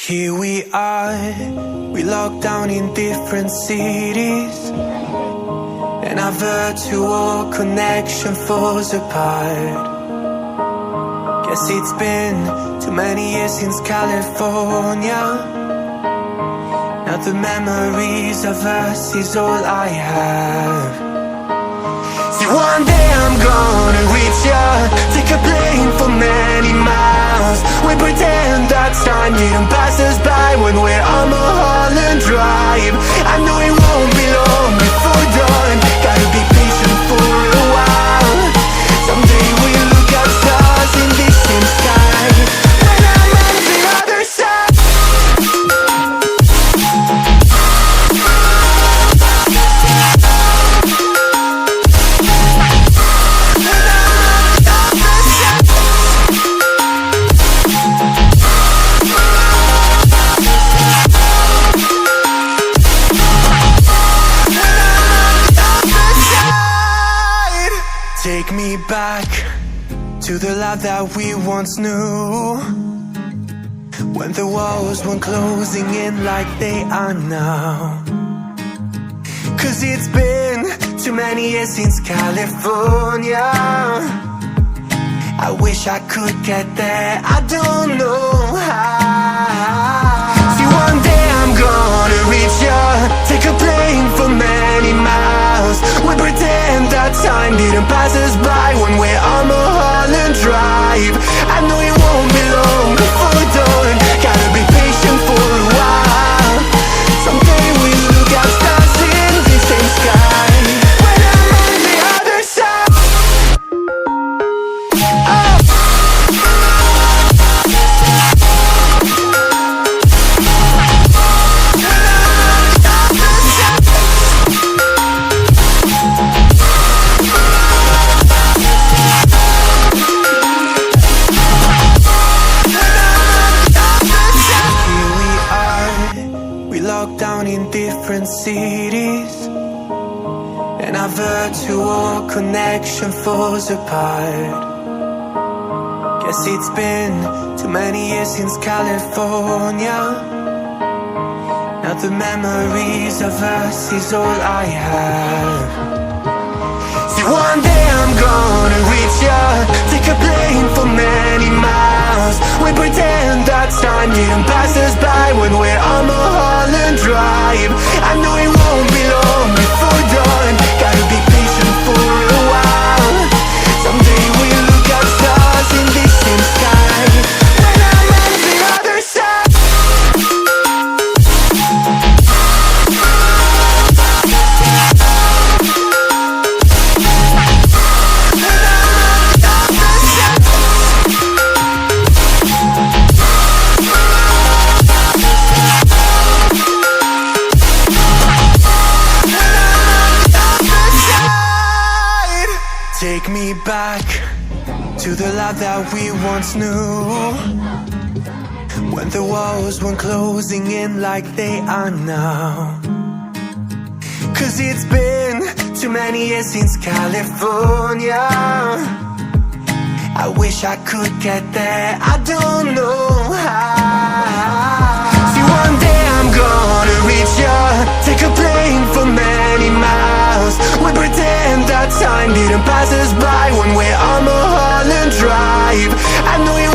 Here we are, we locked down in different cities, and our virtual connection falls apart. Guess it's been too many years since California. Now the memories of us is all I have. See, one day I'm gonna reach ya, take a plane for many miles. We pretend that time didn't pass us by when we're on Mulholland Drive. I know it won't be long before dawn, gotta be patient for a while. Someday we'll look at stars in this same sky when I'm on the other side. Take me back to the life that we once knew, when the walls weren't closing in like they are now. Cause it's been too many years since California. I wish I could get there, I don't know how. See, one day I'm gonna reach ya, take a plane for many miles. We pretend that time didn't pass us by when we're on Mulholland Drive. I know it won't be long before dawn, gotta be patient for a while. Someday we'll look at stars in the same sky when I'm on the other side. Locked down in different cities, and our virtual connection falls apart. Guess it's been too many years since California. Now the memories of us is all I have. See, one day I'm gonna reach ya, take a plane for many miles. We pretend that time didn't pass us by when we're on Mulholland Drive. I know it won't be long before dawn, gotta be patient for a while. Someday we'll look at stars in this same sky when I'm on the other side. Take me back to the life that we once knew, when the walls weren't closing in like they are now. Cause it's been too many years since California. I wish I could get there, I don't know how. See, one day I'm gonna reach ya, take a plane for many miles. We pretend that time didn't pass us by when we're on Mulholland Drive. I know you